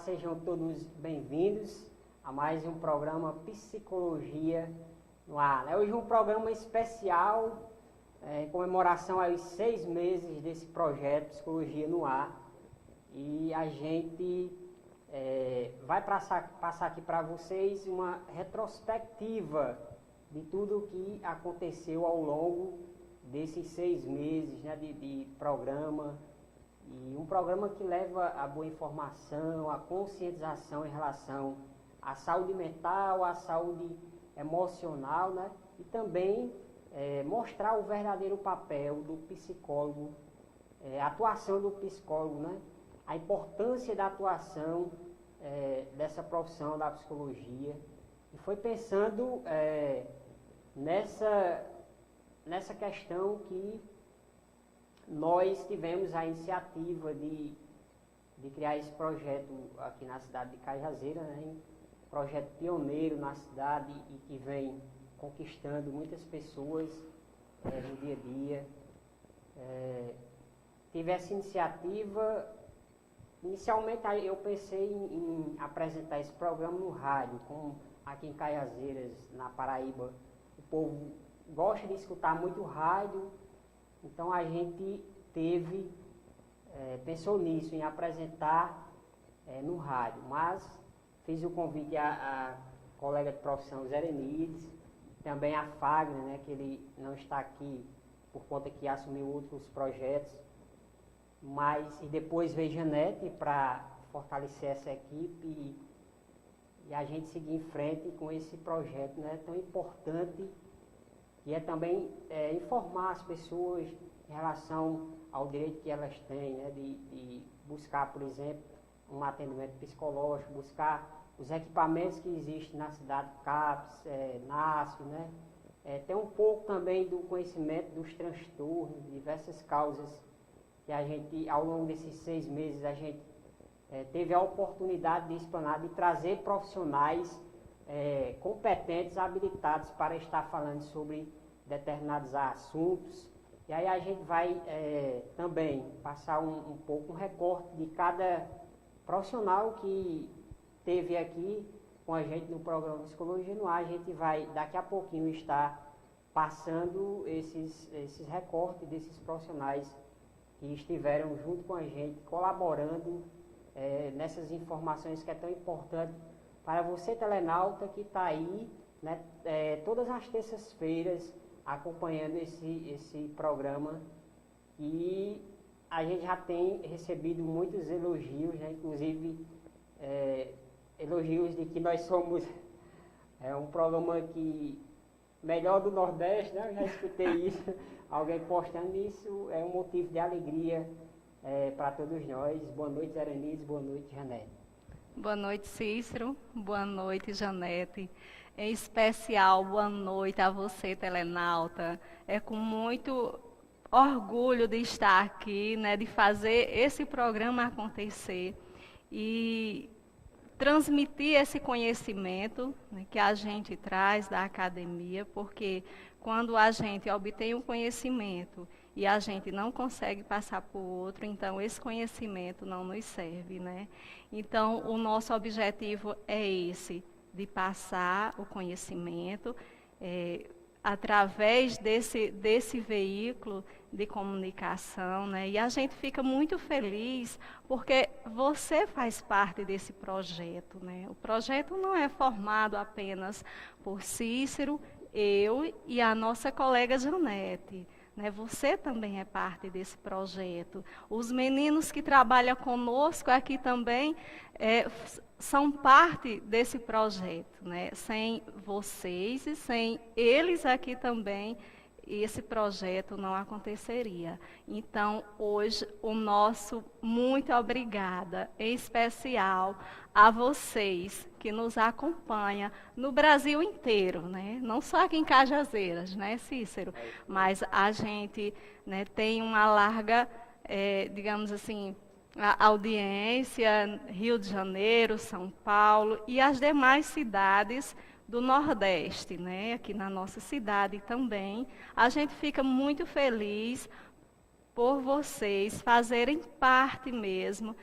sejam todos bem-vindos a mais um programa Psicologia no Ar. Hoje um programa especial em comemoração aos 6 meses desse projeto Psicologia no Ar. E a gente vai passar aqui para vocês uma retrospectiva de tudo o que aconteceu ao longo desses 6 meses, né, de programa. E um programa que leva a boa informação, a conscientização em relação à saúde mental, à saúde emocional, né? E também mostrar o verdadeiro papel do psicólogo, a atuação do psicólogo, né? A importância da atuação dessa profissão da psicologia. E foi pensando nessa questão que nós tivemos a iniciativa de criar esse projeto aqui na cidade de Cajazeiras, né? Um projeto pioneiro na cidade e que vem conquistando muitas pessoas no dia a dia. Tive essa iniciativa. Inicialmente eu pensei em apresentar esse programa no rádio, como aqui em Cajazeiras, na Paraíba, o povo gosta de escutar muito rádio. Então a gente pensou nisso, em apresentar no rádio, mas fiz o convite à colega de profissão Zé Renides, também a Fagner, né, que ele não está aqui por conta que assumiu outros projetos, e depois veio Janete para fortalecer essa equipe e a gente seguir em frente com esse projeto, né, tão importante. E é também informar as pessoas em relação ao direito que elas têm, né, de buscar, por exemplo, um atendimento psicológico, buscar os equipamentos que existem na cidade, CAPS, NASF, né, ter um pouco também do conhecimento dos transtornos, diversas causas que a gente, ao longo desses 6 meses, a gente teve a oportunidade de explanar, de trazer profissionais competentes, habilitados para estar falando sobre determinados assuntos. E aí a gente vai também passar um pouco um recorte de cada profissional que esteve aqui com a gente no programa Psicologia no Ar. A gente vai daqui a pouquinho estar passando esses recortes desses profissionais que estiveram junto com a gente, colaborando nessas informações que é tão importante para você, telenauta, que está aí, né, todas as terças-feiras acompanhando esse programa. E a gente já tem recebido muitos elogios, né, inclusive elogios de que nós somos um programa que melhor do Nordeste, né? Eu já escutei isso, alguém postando isso, é um motivo de alegria para todos nós. Boa noite, Zé Renides, boa noite, Janete. Boa noite, Cícero. Boa noite, Janete. Em especial, boa noite a você, telenauta. É com muito orgulho de estar aqui, né, de fazer esse programa acontecer e transmitir esse conhecimento, né, que a gente traz da academia, porque quando a gente obtém um conhecimento e a gente não consegue passar para o outro, então esse conhecimento não nos serve, né? Então, o nosso objetivo é esse, de passar o conhecimento através desse veículo de comunicação, né? E a gente fica muito feliz porque você faz parte desse projeto, né? O projeto não é formado apenas por Cícero, eu e a nossa colega Janete, né? Você também é parte desse projeto. Os meninos que trabalham conosco aqui também são parte desse projeto, né? Sem vocês e sem eles aqui também, esse projeto não aconteceria. Então, hoje, o nosso muito obrigada, em especial a vocês que nos acompanham no Brasil inteiro, né? Não só aqui em Cajazeiras, né, Cícero? Mas a gente, né, tem uma larga, digamos assim, a audiência, Rio de Janeiro, São Paulo e as demais cidades do Nordeste, né? Aqui na nossa cidade também. A gente fica muito feliz por vocês fazerem parte mesmo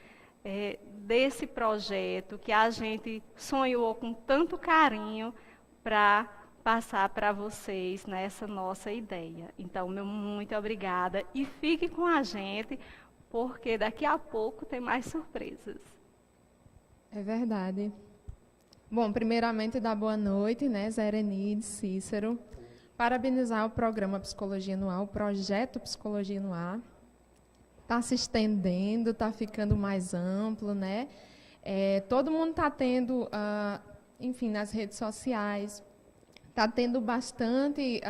desse projeto que a gente sonhou com tanto carinho para passar para vocês nessa nossa ideia. Então, meu muito obrigada e fique com a gente, porque daqui a pouco tem mais surpresas. É verdade. Bom, primeiramente, dar boa noite, né, Zé Erenides, Cícero. Parabenizar o programa Psicologia no Ar, o projeto Psicologia no Ar. Está se estendendo, está ficando mais amplo, né? Todo mundo está tendo, enfim, nas redes sociais, está tendo bastante,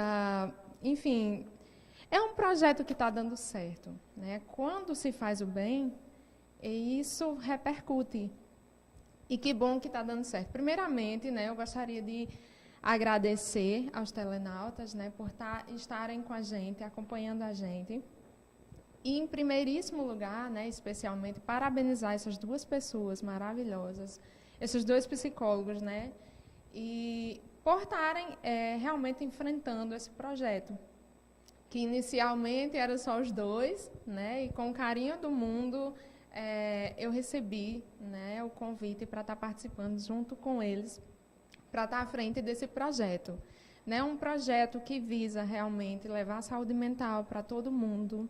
enfim, é um projeto que está dando certo, né? Quando se faz o bem, isso repercute. E que bom que está dando certo. Primeiramente, né, eu gostaria de agradecer aos telenautas, né, por estarem com a gente, acompanhando a gente. E, em primeiríssimo lugar, né, especialmente, parabenizar essas duas pessoas maravilhosas, esses dois psicólogos, né, e por estarem realmente enfrentando esse projeto, que inicialmente era só os dois, né, e com o carinho do mundo, eu recebi, né, o convite para estar participando junto com eles, para estar à frente desse projeto. Né, um projeto que visa realmente levar a saúde mental para todo mundo,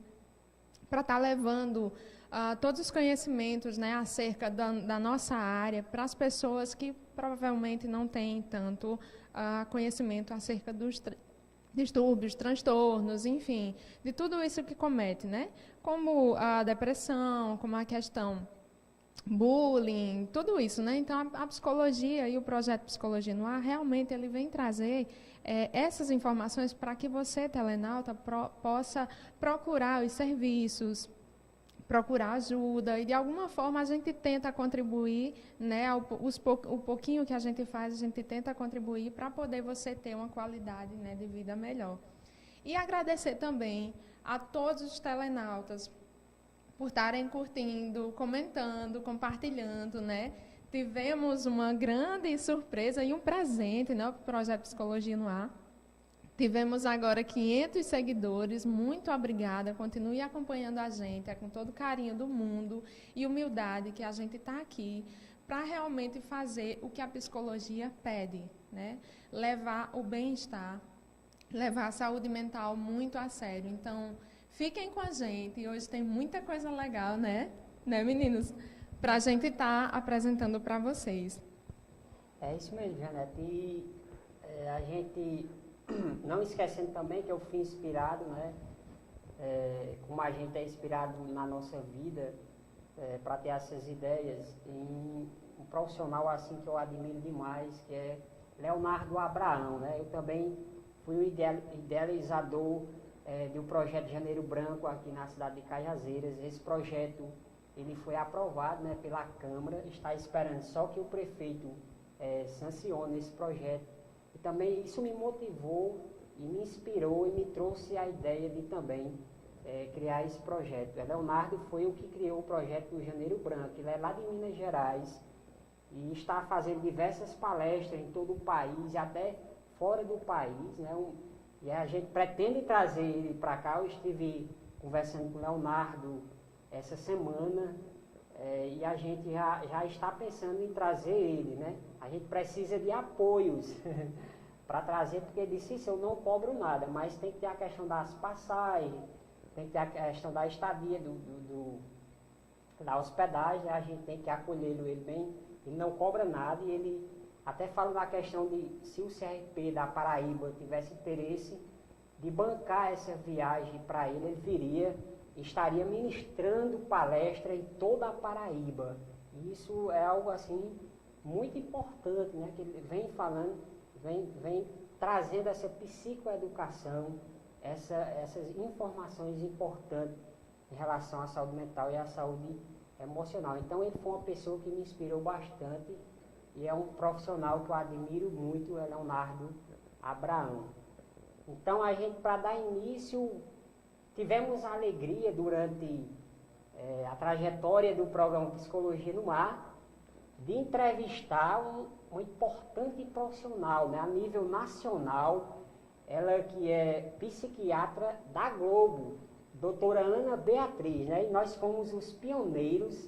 para estar levando todos os conhecimentos, né, acerca da nossa área para as pessoas que provavelmente não têm tanto conhecimento acerca dos distúrbios, transtornos, enfim, de tudo isso que comete, né? Como a depressão, como a questão bullying, tudo isso, né? Então, a psicologia e o projeto Psicologia no Ar, realmente, ele vem trazer essas informações para que você, telenauta, possa procurar os serviços, procurar ajuda, e de alguma forma a gente tenta contribuir, né, o pouquinho que a gente faz, a gente tenta contribuir para poder você ter uma qualidade, né, de vida melhor. E agradecer também a todos os telenautas por estarem curtindo, comentando, compartilhando, né? Tivemos uma grande surpresa e um presente, né, para o projeto Psicologia no Ar. Tivemos agora 500 seguidores, muito obrigada, continue acompanhando a gente, com todo o carinho do mundo e humildade que a gente está aqui para realmente fazer o que a psicologia pede, né? Levar o bem-estar, levar a saúde mental muito a sério. Então, fiquem com a gente, hoje tem muita coisa legal, né, meninos? Para a gente estar apresentando para vocês. É isso mesmo, Janete. E a gente, não esquecendo também que eu fui inspirado, né? Como a gente é inspirado na nossa vida, para ter essas ideias, em um profissional assim que eu admiro demais, que é Leonardo Abraão, né? Eu também fui o idealizador do projeto Janeiro Branco aqui na cidade de Cajazeiras. Esse projeto ele foi aprovado, né, pela Câmara, está esperando só que o prefeito sancione esse projeto. E também isso me motivou e me inspirou e me trouxe a ideia de também criar esse projeto. Leonardo foi o que criou o projeto do Janeiro Branco. Ele é lá de Minas Gerais e está fazendo diversas palestras em todo o país e até fora do país, né? E a gente pretende trazer ele para cá. Eu estive conversando com o Leonardo essa semana e a gente já está pensando em trazer ele, né? A gente precisa de apoios para trazer, porque ele disse, eu não cobro nada, mas tem que ter a questão das passagens, tem que ter a questão da estadia, da hospedagem, a gente tem que acolhê-lo ele bem, ele não cobra nada e ele até fala da questão de se o CRP da Paraíba tivesse interesse de bancar essa viagem para ele, ele viria, estaria ministrando palestra em toda a Paraíba. Isso é algo assim muito importante, né, que ele vem falando, vem trazendo essa psicoeducação, essas informações importantes em relação à saúde mental e à saúde emocional. Então ele foi uma pessoa que me inspirou bastante e é um profissional que eu admiro muito, é Leonardo Abraão. Então a gente, para dar início, tivemos a alegria durante a trajetória do programa Psicologia no Ar de entrevistar um importante profissional, né, a nível nacional, ela que é psiquiatra da Globo, doutora Ana Beatriz, né, e nós fomos os pioneiros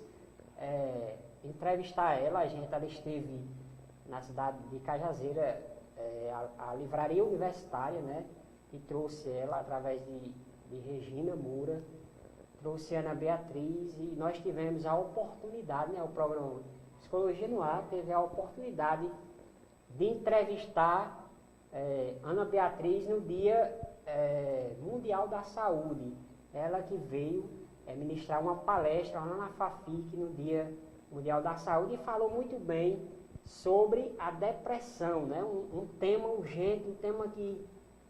entrevistar ela. Ela esteve na cidade de Cajazeira, a livraria universitária, né, que trouxe ela através de Regina Moura, trouxe Ana Beatriz, e nós tivemos a oportunidade, né, o programa Psicologia no Ar teve a oportunidade de entrevistar Ana Beatriz no Dia Mundial da Saúde. Ela que veio ministrar uma palestra lá na FAFIC no Dia Mundial da Saúde e falou muito bem sobre a depressão, né? Um tema urgente, um tema que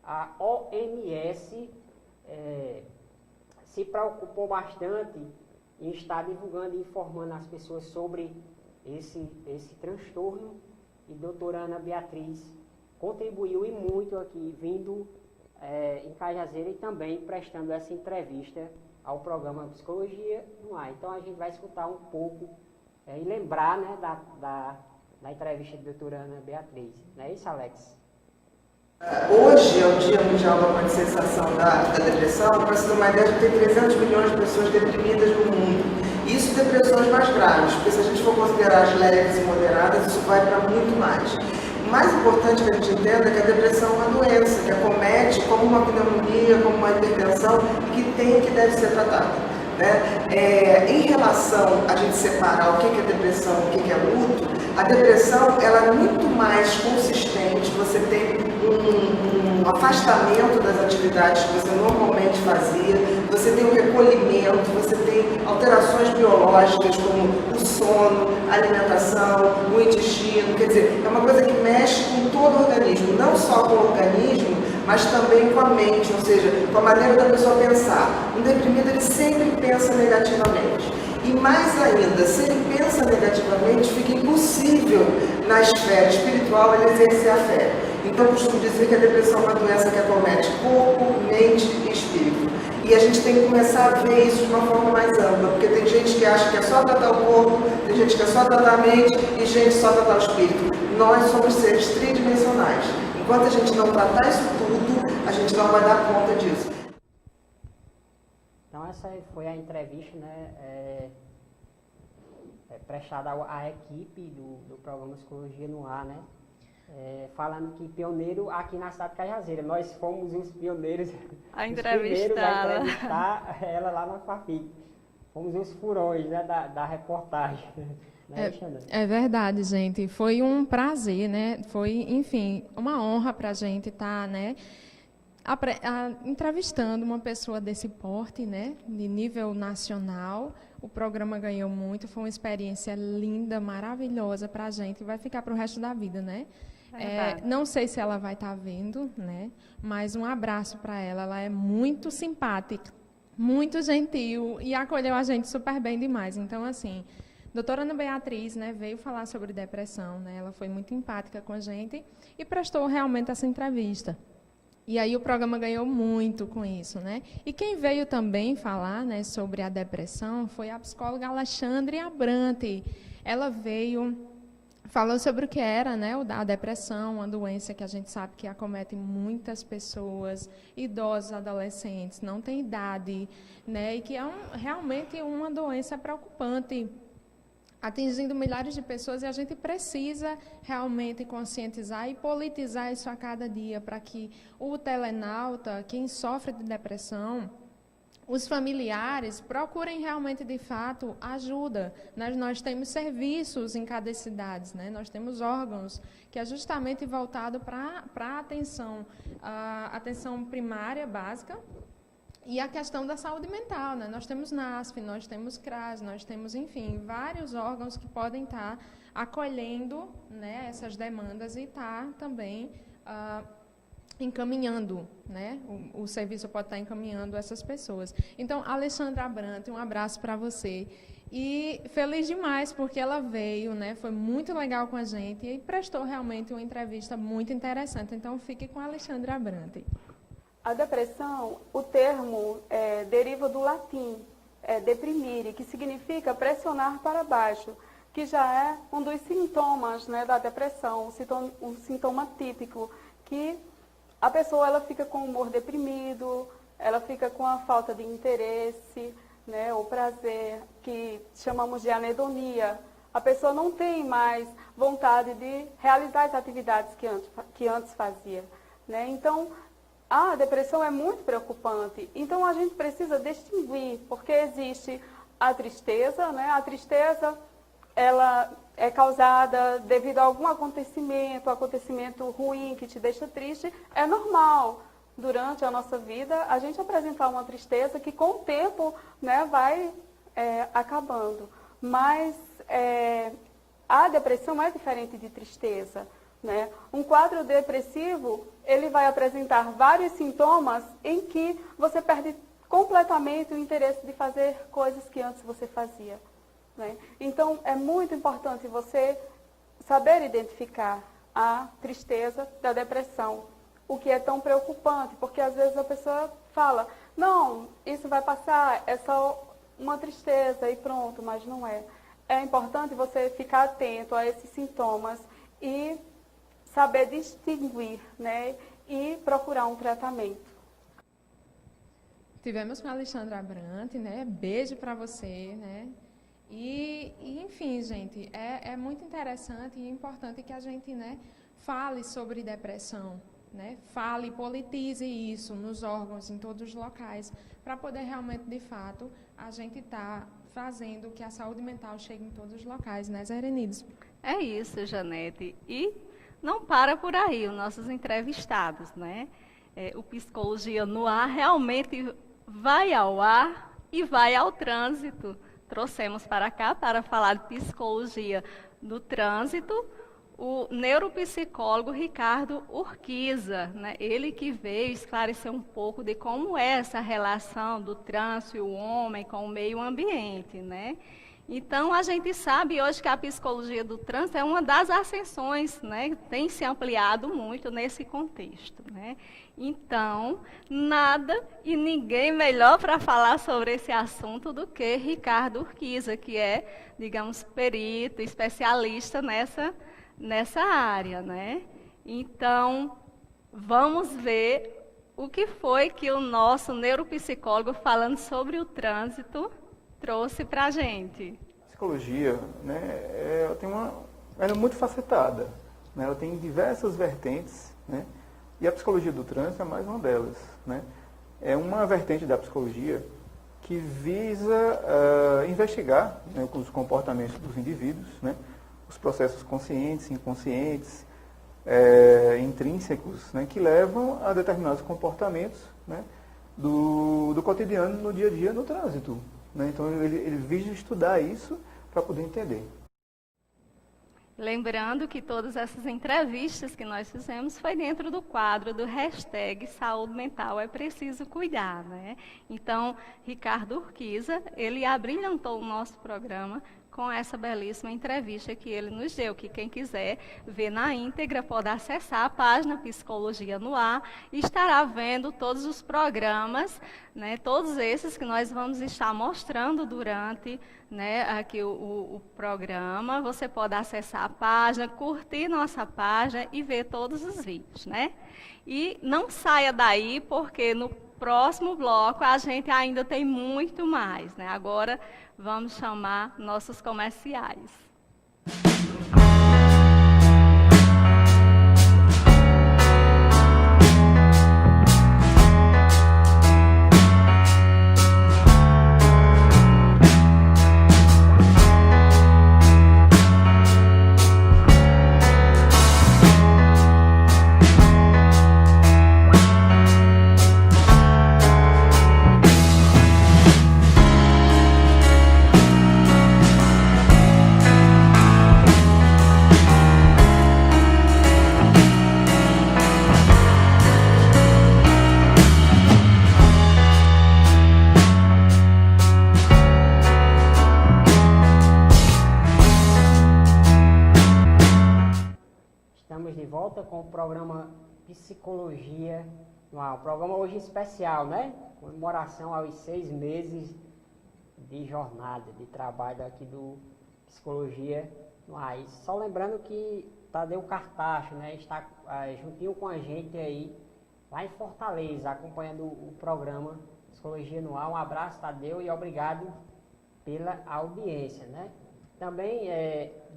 a OMS se preocupou bastante em estar divulgando e informando as pessoas sobre esse transtorno. E a doutora Ana Beatriz contribuiu e muito aqui, vindo em Cajazeira e também prestando essa entrevista ao programa Psicologia no Ar. Então a gente vai escutar um pouco e lembrar, né, da entrevista da doutora Ana Beatriz. Não é isso, Alex? Hoje é o Dia Mundial da Conscientização da Depressão. Para se ter uma ideia, tem 300 milhões de pessoas deprimidas no mundo. Isso depressões mais graves, porque se a gente for considerar as leves e moderadas, isso vai para muito mais. O mais importante que a gente entenda é que a depressão é uma doença que acomete como uma pneumonia, como uma hipertensão, e que deve ser tratada. Né? Em relação a gente separar o que é depressão e o que é luto, a depressão ela é muito mais consistente, você tem um afastamento das atividades que você normalmente fazia, você tem um recolhimento, você tem alterações biológicas como o sono, a alimentação, o intestino, quer dizer, é uma coisa que mexe com todo o organismo, não só com o organismo, mas também com a mente, ou seja, com a maneira da pessoa pensar. Um deprimido, ele sempre pensa negativamente. E mais ainda, se ele pensa negativamente, fica impossível na esfera espiritual ele exercer a fé. Então, eu costumo dizer que a depressão é uma doença que acomete corpo, mente e espírito. E a gente tem que começar a ver isso de uma forma mais ampla, porque tem gente que acha que é só tratar o corpo, tem gente que é só tratar a mente e gente só tratar o espírito. Nós somos seres tridimensionais. Enquanto a gente não tratar isso tudo, a gente não vai dar conta disso. Então essa foi a entrevista, né, prestada à equipe do programa Psicologia no Ar, né, falando que pioneiro aqui na cidade de Cajazeira. Nós fomos os pioneiros, a os primeiros a entrevistar entrevistar ela lá na FAFIC. Fomos os furões, né, da reportagem. É verdade, gente. Foi um prazer, né? Foi, enfim, uma honra para a gente estar, né, entrevistando uma pessoa desse porte, né, de nível nacional. O programa ganhou muito, foi uma experiência linda, maravilhosa para a gente. Vai ficar para o resto da vida, né? Não sei se ela vai estar vendo, né? Mas um abraço para ela. Ela é muito simpática, muito gentil e acolheu a gente super bem demais. Então, assim, doutora Ana Beatriz, né, veio falar sobre depressão, né? Ela foi muito empática com a gente e prestou realmente essa entrevista. E aí o programa ganhou muito com isso, né? E quem veio também falar, né, sobre a depressão foi a psicóloga Alexandre Abrantes. Ela falou sobre o que era, né, a depressão, uma doença que a gente sabe que acomete muitas pessoas, idosos, adolescentes, não tem idade, né, e que é realmente uma doença preocupante, atingindo milhares de pessoas, e a gente precisa realmente conscientizar e politizar isso a cada dia, para que o telenauta, quem sofre de depressão, os familiares procurem realmente, de fato, ajuda. Nós temos serviços em cada cidade, né? Nós temos órgãos que é justamente voltado para a atenção primária, básica, e a questão da saúde mental, né? Nós temos NASF, nós temos CRAS, nós temos, enfim, vários órgãos que podem estar acolhendo, né, essas demandas e estar também encaminhando, né? O serviço pode estar encaminhando essas pessoas. Então, Alexandra Abrantes, um abraço para você. E feliz demais porque ela veio, né? Foi muito legal com a gente e prestou realmente uma entrevista muito interessante. Então, fique com a Alexandra Abrantes. A depressão, o termo deriva do latim, deprimire, que significa pressionar para baixo, que já é um dos sintomas, né, da depressão, um sintoma típico, que a pessoa ela fica com o humor deprimido, ela fica com a falta de interesse, né, o prazer, que chamamos de anedonia. A pessoa não tem mais vontade de realizar as atividades que antes fazia, né? Então, a depressão é muito preocupante. Então, a gente precisa distinguir, porque existe a tristeza, né? A tristeza, ela é causada devido a algum acontecimento ruim que te deixa triste. É normal, durante a nossa vida, a gente apresentar uma tristeza que, com o tempo, né, vai acabando. Mas a depressão é diferente de tristeza, né? Um quadro depressivo, ele vai apresentar vários sintomas em que você perde completamente o interesse de fazer coisas que antes você fazia, né? Então, é muito importante você saber identificar a tristeza da depressão, o que é tão preocupante, porque às vezes a pessoa fala, não, isso vai passar, é só uma tristeza e pronto, mas não é. É importante você ficar atento a esses sintomas e saber distinguir, né, e procurar um tratamento. Tivemos com a Alexandra Brant, né? Beijo para você, né? E, enfim, gente, é muito interessante e importante que a gente, né, fale sobre depressão, né? Fale, politize isso nos órgãos, em todos os locais, para poder realmente, de fato, a gente estar fazendo que a saúde mental chegue em todos os locais, né, Zé Erenides? É isso, Janete. E não para por aí, os nossos entrevistados, né? O Psicologia no Ar realmente vai ao ar e vai ao trânsito. Trouxemos para cá para falar de psicologia do trânsito o neuropsicólogo Ricardo Urquiza, né? Ele que veio esclarecer um pouco de como é essa relação do trânsito e o homem com o meio ambiente, né? Então, a gente sabe hoje que a psicologia do trânsito é uma das ascensões, né? Tem se ampliado muito nesse contexto, né? Então, nada e ninguém melhor para falar sobre esse assunto do que Ricardo Urquiza, que é, digamos, perito, especialista nessa área, né? Então, vamos ver o que foi que o nosso neuropsicólogo, falando sobre o trânsito, trouxe para a gente. A psicologia, né, ela é muito facetada, né? Ela tem diversas vertentes, né? E a psicologia do trânsito é mais uma delas, né? É uma vertente da psicologia que visa investigar, né, os comportamentos dos indivíduos, né? Os processos conscientes, inconscientes, intrínsecos, né, que levam a determinados comportamentos, né, do cotidiano, no dia a dia, no trânsito, né? Então, ele visa estudar isso para poder entender. Lembrando que todas essas entrevistas que nós fizemos foi dentro do quadro do hashtag Saúde Mental é Preciso Cuidar, né? Então, Ricardo Urquiza, ele abrilhantou o nosso programa com essa belíssima entrevista que ele nos deu, que quem quiser ver na íntegra pode acessar a página Psicologia no Ar e estará vendo todos os programas, né, todos esses que nós vamos estar mostrando durante, né, aqui o programa. Você pode acessar a página, curtir nossa página e ver todos os vídeos, né? E não saia daí, porque no próximo bloco a gente ainda tem muito mais, né? Agora vamos chamar nossos comerciais. Estamos de volta com o programa Psicologia no Ar. O programa hoje especial, né? Comemoração aos 6 meses de jornada, de trabalho aqui do Psicologia no Ar. E só lembrando que Tadeu Cartacho, né, está juntinho com a gente aí, lá em Fortaleza, acompanhando o programa Psicologia no Ar. Um abraço, Tadeu, e obrigado pela audiência, né? Também,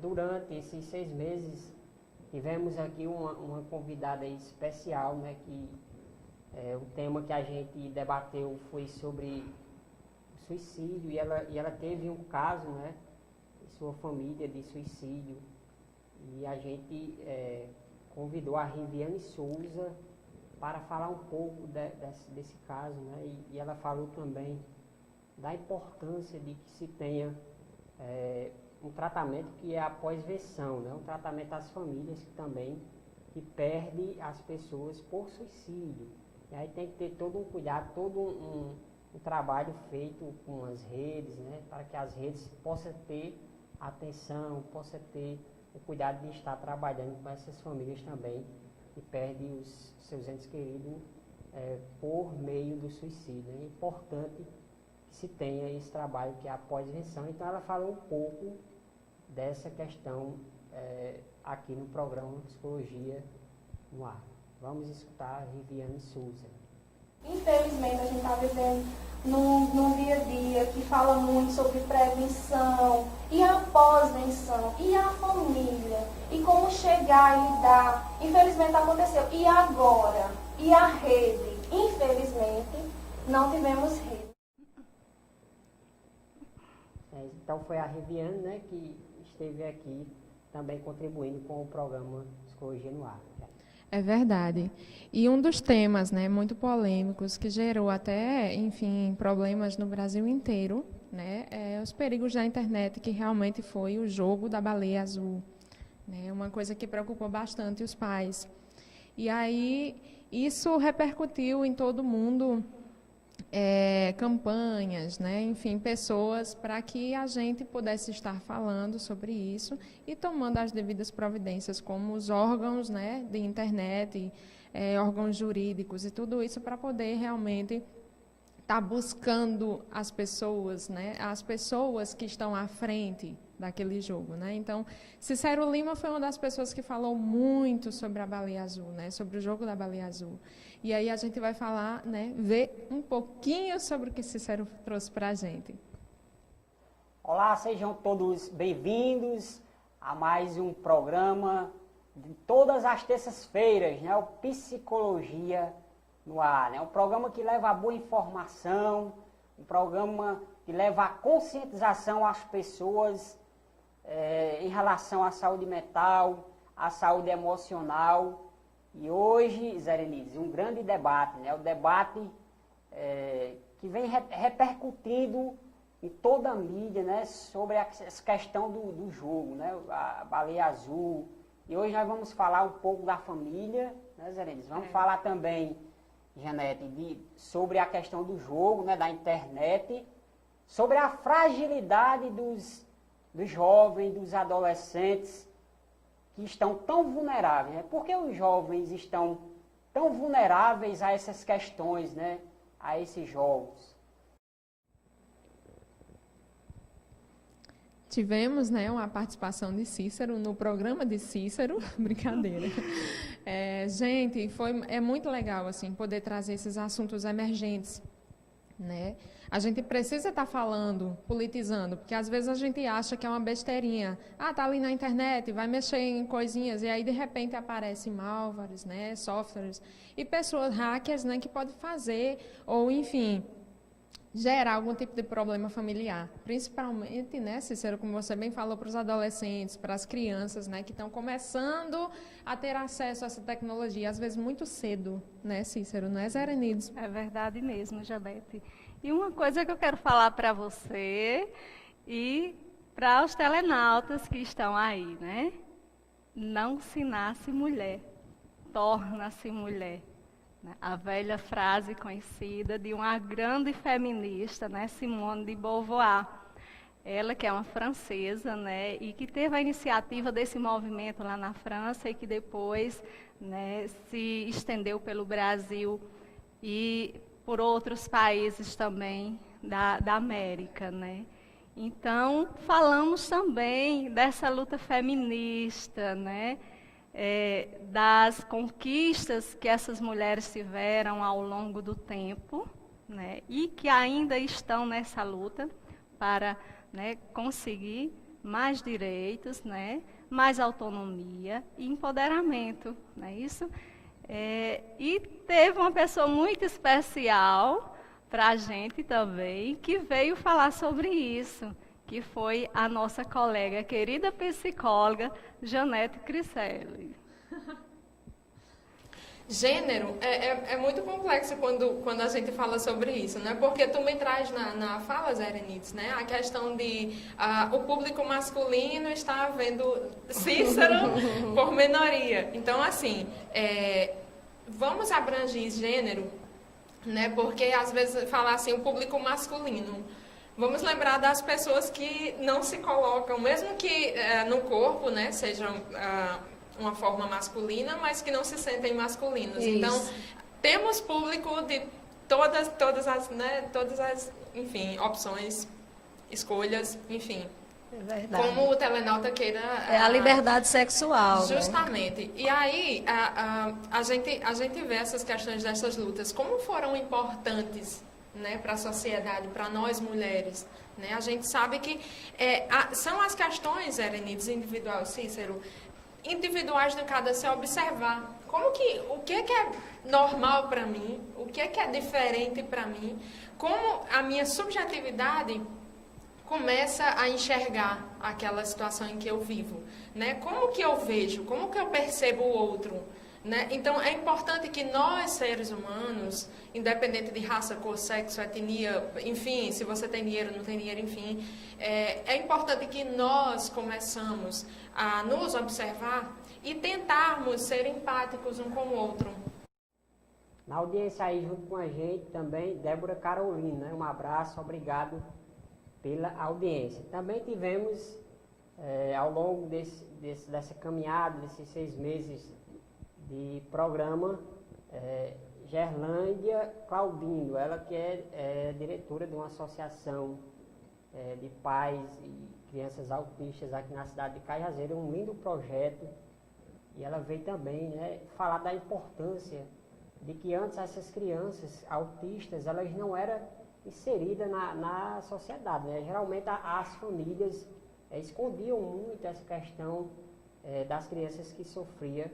durante esses 6 meses, tivemos aqui uma convidada aí especial, né? Que o tema que a gente debateu foi sobre suicídio, e ela teve um caso, né? De sua família de suicídio, e a gente convidou a Riviane Souza para falar um pouco desse caso, né? E ela falou também da importância de que se tenha um tratamento que é a pós-versão, né? Um tratamento às famílias que perde as pessoas por suicídio. E aí tem que ter todo um cuidado, todo um trabalho feito com as redes, né? Para que as redes possam ter atenção, possam ter o cuidado de estar trabalhando com essas famílias também que perdem os seus entes queridos por meio do suicídio. É importante que se tenha esse trabalho que é a pós-venção. Então ela falou um pouco dessa questão aqui no programa Psicologia no Ar. Vamos escutar a Riviane Souza. Infelizmente, a gente está vivendo num dia a dia que fala muito sobre prevenção e a pós-venção e a família e como chegar e lidar. Infelizmente aconteceu. E agora? E a rede? Infelizmente, não tivemos rede. Então foi a Riviane, né, que esteve aqui também contribuindo com o programa Psicologia no Ar. É verdade. E um dos temas, né, muito polêmicos, que gerou até, enfim, problemas no Brasil inteiro, né, é os perigos da internet, que realmente foi o jogo da baleia azul, né, uma coisa que preocupou bastante os pais. E aí isso repercutiu em todo mundo, campanhas, né, enfim, pessoas para que a gente pudesse estar falando sobre isso e tomando as devidas providências, como os órgãos, né, de internet, órgãos jurídicos e tudo isso para poder realmente estar buscando as pessoas, né, as pessoas que estão à frente daquele jogo, né? Então, Cícero Lima foi uma das pessoas que falou muito sobre a baleia azul, né, sobre o jogo da baleia azul. E aí a gente vai falar, né, ver um pouquinho sobre o que Cícero trouxe para a gente. Olá, sejam todos bem-vindos a mais um programa de todas as terças-feiras, né, o Psicologia no Ar, né, um programa que leva a boa informação, um programa que leva a conscientização às pessoas em relação à saúde mental, à saúde emocional. E hoje, Zerenides, um grande debate, né? O debate que vem repercutindo em toda a mídia, né? Sobre essa questão do jogo, né? A baleia azul. E hoje nós vamos falar um pouco da família, né, Zerenides? Vamos falar também, Janete, sobre a questão do jogo, né? Da internet, sobre a fragilidade dos jovens, dos adolescentes, que estão tão vulneráveis, né? Por que os jovens estão tão vulneráveis a essas questões, né? A esses jogos? Tivemos, né, uma participação de Cícero no programa de Cícero, brincadeira. Gente, é muito legal assim poder trazer esses assuntos emergentes, né? A gente precisa estar falando, politizando, porque às vezes a gente acha que é uma besteirinha. Tá ali na internet, vai mexer em coisinhas, e aí de repente aparecem malwares, né, softwares, e pessoas hackers, né, que podem fazer, ou enfim, gerar algum tipo de problema familiar. Principalmente, né, Cícero, como você bem falou, para os adolescentes, para as crianças, né, que estão começando a ter acesso a essa tecnologia, às vezes muito cedo, né, Cícero, não é, Zerenides? É verdade mesmo, Janete. E uma coisa que eu quero falar para você e para os telenautas que estão aí, né? Não se nasce mulher, torna-se mulher. A velha frase conhecida de uma grande feminista, né, Simone de Beauvoir. Ela que é uma francesa, né, e que teve a iniciativa desse movimento lá na França e que depois, né, se estendeu pelo Brasil e por outros países também da América, né. Então, falamos também dessa luta feminista, né, das conquistas que essas mulheres tiveram ao longo do tempo, né, e que ainda estão nessa luta para, né, conseguir mais direitos, né, mais autonomia e empoderamento, não é isso? E teve uma pessoa muito especial para a gente também, que veio falar sobre isso, que foi a nossa colega, querida psicóloga, Janete Criselli. Gênero é muito complexo quando a gente fala sobre isso, né? Porque tu me traz na fala, Zé Erenides, né? A questão de o público masculino está vendo Cícero por minoria. Então, assim, vamos abranger gênero, né? Porque às vezes falar assim, o público masculino. Vamos lembrar das pessoas que não se colocam, mesmo que no corpo, né? Sejam uma forma masculina, mas que não se sentem masculinos. Isso. Então, temos público de todas as, enfim, opções, escolhas, enfim. É verdade. Como o telenauta queira... É a liberdade sexual. Justamente. Né? E aí, a gente vê essas questões dessas lutas, como foram importantes, né, para a sociedade, para nós mulheres. Né? A gente sabe que são as questões, Erenides, individual, Cícero, individuais de cada se observar. O que é normal para mim, o que é diferente para mim, como a minha subjetividade começa a enxergar aquela situação em que eu vivo, né? Como que eu vejo, como que eu percebo o outro, né? Então, é importante que nós, seres humanos, independente de raça, cor, sexo, etnia, enfim, se você tem dinheiro, não tem dinheiro, enfim, é importante que nós começamos a nos observar e tentarmos ser empáticos um com o outro. Na audiência aí junto com a gente também, Débora Carolina, né? Um abraço, obrigado pela audiência. Também tivemos, ao longo dessa caminhada, desses 6 meses de programa, Gerlândia Claudino, ela que é diretora de uma associação de pais e crianças autistas aqui na cidade de Cajazeiras, um lindo projeto, e ela veio também, né, falar da importância de que antes essas crianças autistas, elas não eram inseridas na sociedade, né? Geralmente as famílias escondiam muito essa questão das crianças que sofriam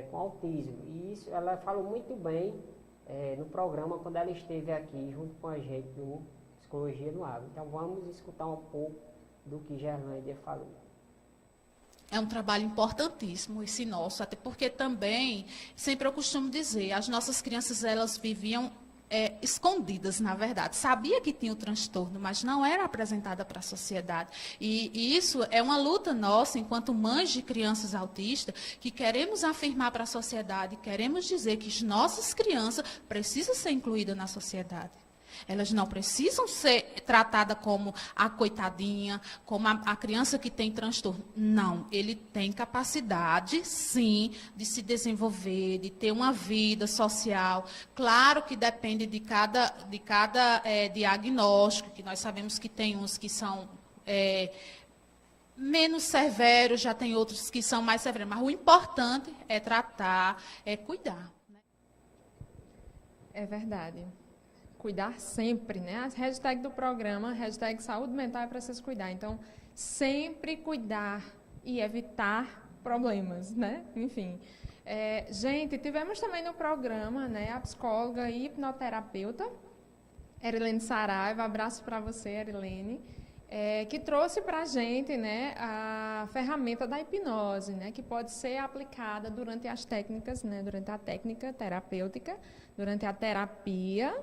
com autismo. E isso ela falou muito bem no programa quando ela esteve aqui junto com a gente no Psicologia no Agro. Então vamos escutar um pouco do que Gerlândia falou. É um trabalho importantíssimo esse nosso, até porque também, sempre eu costumo dizer, as nossas crianças elas viviam escondidas, na verdade. Sabia que tinha o transtorno, mas não era apresentada para a sociedade. E isso é uma luta nossa, enquanto mães de crianças autistas, que queremos afirmar para a sociedade, queremos dizer que as nossas crianças precisam ser incluídas na sociedade. Elas não precisam ser tratadas como a coitadinha, como a criança que tem transtorno. Não, ele tem capacidade, sim, de se desenvolver, de ter uma vida social. Claro que depende de cada diagnóstico, que nós sabemos que tem uns que são menos severos, já tem outros que são mais severos. Mas o importante é tratar, é cuidar. É verdade. Cuidar sempre, né? A hashtag do programa, hashtag saúde mental é preciso cuidar. Então, sempre cuidar e evitar problemas, né? Enfim. Gente, tivemos também no programa, né, a psicóloga e hipnoterapeuta, Erilene Saraiva, abraço para você, Erilene, que trouxe para a gente, né, a ferramenta da hipnose, né, que pode ser aplicada durante as técnicas, né, durante a técnica terapêutica, durante a terapia.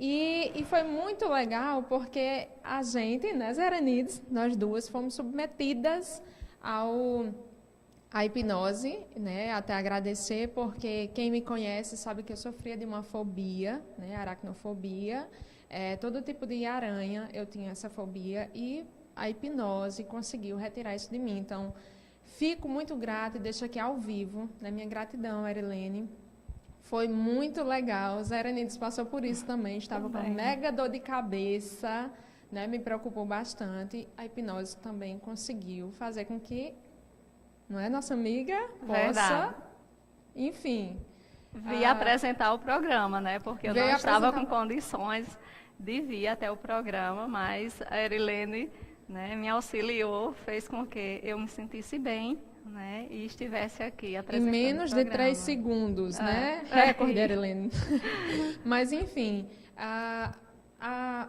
E foi muito legal porque a gente, né, Zé Erenides, nós duas fomos submetidas à hipnose, né, até agradecer, porque quem me conhece sabe que eu sofria de uma fobia, né, aracnofobia, todo tipo de aranha eu tinha essa fobia e a hipnose conseguiu retirar isso de mim. Então, fico muito grata e deixo aqui ao vivo, né, minha gratidão, Erilene. Foi muito legal. Zé Erenides passou por isso também. Estava com mega dor de cabeça, né? Me preocupou bastante. A hipnose também conseguiu fazer com que, não é, nossa amiga, possa, enfim, Vi apresentar o programa, né? Porque eu não estava com condições de vir até o programa, mas a Erilene, né, me auxiliou, fez com que eu me sentisse bem, né, e estivesse aqui apresentando em menos de 3 segundos, né? Recorde, Erilene. Mas, enfim,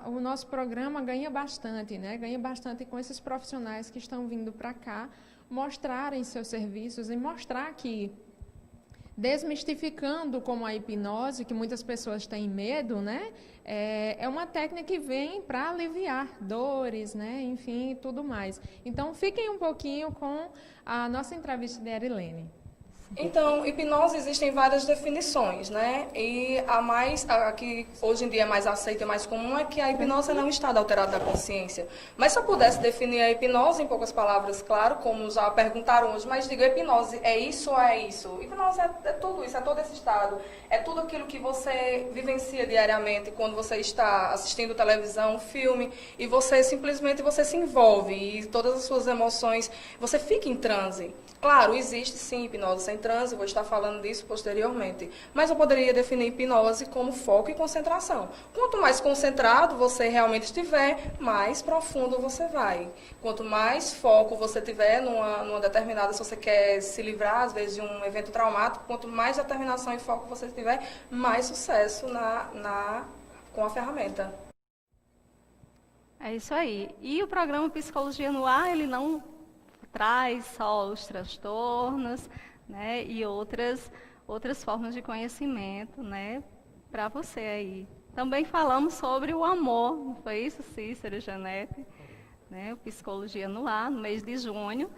o nosso programa ganha bastante, né? Ganha bastante com esses profissionais que estão vindo para cá mostrarem seus serviços e mostrar que, desmistificando como a hipnose, que muitas pessoas têm medo, né? É uma técnica que vem para aliviar dores, né? Enfim, tudo mais. Então, fiquem um pouquinho com a nossa entrevista de Erilene. Então, hipnose existem várias definições, né? E a que hoje em dia é mais aceita e mais comum é que a hipnose é um estado alterado da consciência. Mas se eu pudesse definir a hipnose em poucas palavras, claro, como já perguntaram hoje, mas diga, hipnose é isso ou é isso? Hipnose é tudo isso, é todo esse estado, é tudo aquilo que você vivencia diariamente quando você está assistindo televisão, filme, e você simplesmente se envolve e todas as suas emoções, você fica em transe. Claro, existe sim hipnose sem transe, vou estar falando disso posteriormente. Mas eu poderia definir hipnose como foco e concentração. Quanto mais concentrado você realmente estiver, mais profundo você vai. Quanto mais foco você tiver numa determinada, se você quer se livrar, às vezes, de um evento traumático, quanto mais determinação e foco você tiver, mais sucesso com a ferramenta. É isso aí. E o programa Psicologia no Ar, ele não traz só os transtornos, né, e outras formas de conhecimento, né, para você aí. Também falamos sobre o amor, não foi isso, Cícero e Janete? Né, o Psicologia no Ar, no mês de junho,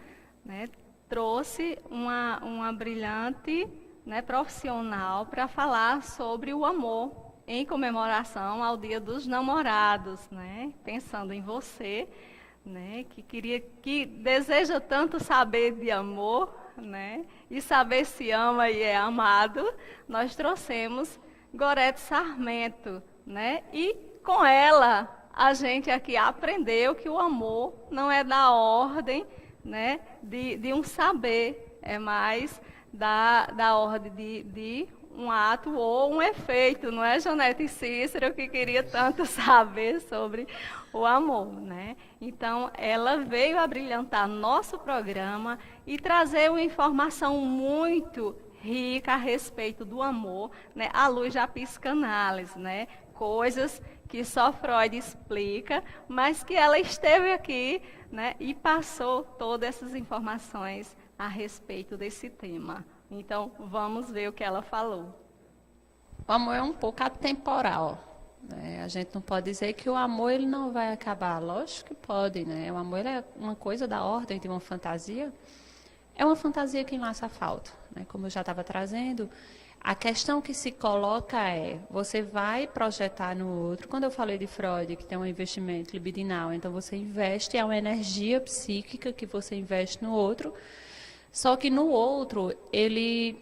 né, trouxe uma brilhante, né, profissional para falar sobre o amor, em comemoração ao Dia dos Namorados, né, pensando em você, né, que deseja tanto saber de amor, né, e saber se ama e é amado. Nós trouxemos Gorete Sarmento, né, e com ela a gente aqui aprendeu que o amor não é da ordem, né, de um saber, é mais da ordem de um ato ou um efeito, não é, Janete e Cícero, que queria tanto saber sobre o amor, né? Então, ela veio a brilhantar nosso programa e trazer uma informação muito rica a respeito do amor, né, à luz da psicanálise, né? Coisas que só Freud explica, mas que ela esteve aqui, né, e passou todas essas informações a respeito desse tema. Então, vamos ver o que ela falou. O amor é um pouco atemporal, né? A gente não pode dizer que o amor ele não vai acabar. Lógico que pode, né? O amor é uma coisa da ordem de uma fantasia. É uma fantasia que enlaça a falta, né? Como eu já estava trazendo, a questão que se coloca é, você vai projetar no outro. Quando eu falei de Freud, que tem um investimento libidinal, então você investe, é uma energia psíquica que você investe no outro. Só que no outro, ele,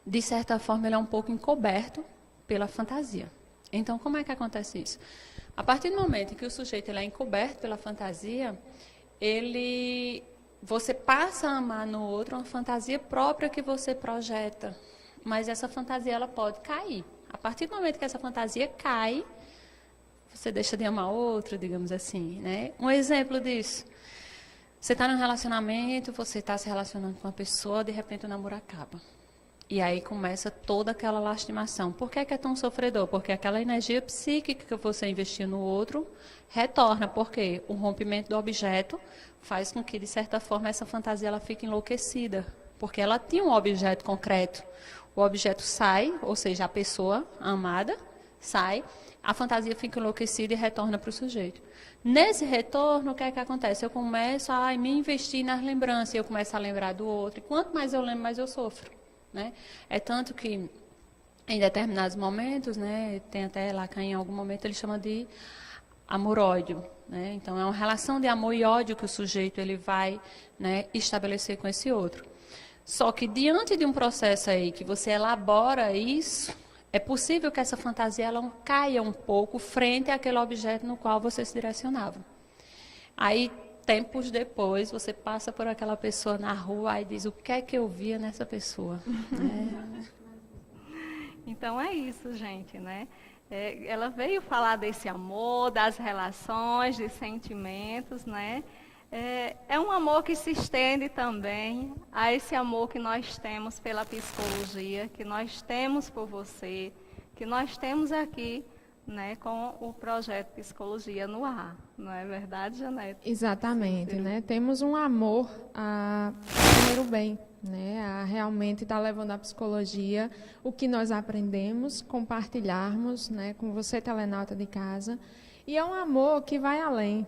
de certa forma, ele é um pouco encoberto pela fantasia. Então, como é que acontece isso? A partir do momento em que o sujeito ele é encoberto pela fantasia, você passa a amar no outro uma fantasia própria que você projeta. Mas essa fantasia ela pode cair. A partir do momento que essa fantasia cai, você deixa de amar outro, digamos assim, né? Um exemplo disso. Você está num relacionamento, você está se relacionando com uma pessoa, de repente o namoro acaba. E aí começa toda aquela lastimação. Por que é tão sofredor? Porque aquela energia psíquica que você investiu no outro retorna. Porque o rompimento do objeto faz com que, de certa forma, essa fantasia ela fique enlouquecida. Porque ela tinha um objeto concreto. O objeto sai, ou seja, a pessoa amada sai, a fantasia fica enlouquecida e retorna para o sujeito. Nesse retorno, o que é que acontece? Eu começo a me investir nas lembranças, eu começo a lembrar do outro, e quanto mais eu lembro, mais eu sofro, né? É tanto que, em determinados momentos, né, tem até Lacan, em algum momento, ele chama de amor-ódio, né? Então, é uma relação de amor e ódio que o sujeito ele vai, né, estabelecer com esse outro. Só que, diante de um processo aí que você elabora isso, é possível que essa fantasia ela caia um pouco frente àquele objeto no qual você se direcionava. Aí, tempos depois, você passa por aquela pessoa na rua e diz, o que é que eu via nessa pessoa? Então é isso, gente, né? Ela veio falar desse amor, das relações, de sentimentos, né? É um amor que se estende também a esse amor que nós temos pela psicologia, que nós temos por você, que nós temos aqui, né, com o projeto Psicologia no Ar. Não é verdade, Janete? Exatamente, né? Temos um amor a fazer o bem, né? A realmente estar levando a psicologia, o que nós aprendemos, compartilharmos, né, com você, telenauta de casa. E é um amor que vai além.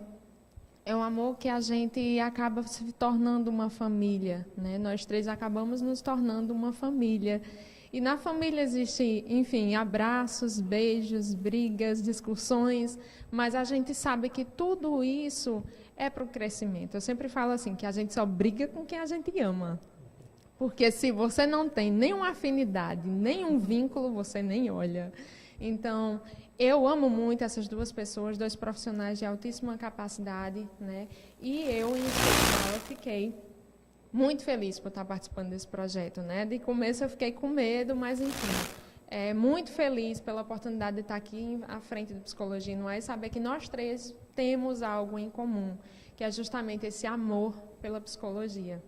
É um amor que a gente acaba se tornando uma família, né? Nós três acabamos nos tornando uma família. E na família existe, enfim, abraços, beijos, brigas, discussões, mas a gente sabe que tudo isso é para o crescimento. Eu sempre falo assim, que a gente só briga com quem a gente ama. Porque se você não tem nenhuma afinidade, nenhum vínculo, você nem olha. Então, eu amo muito essas duas pessoas, dois profissionais de altíssima capacidade, né? E eu, em especial, fiquei muito feliz por estar participando desse projeto, né? De começo eu fiquei com medo, mas enfim, muito feliz pela oportunidade de estar aqui à frente do Psicologia no Ar e saber que nós três temos algo em comum, que é justamente esse amor pela psicologia.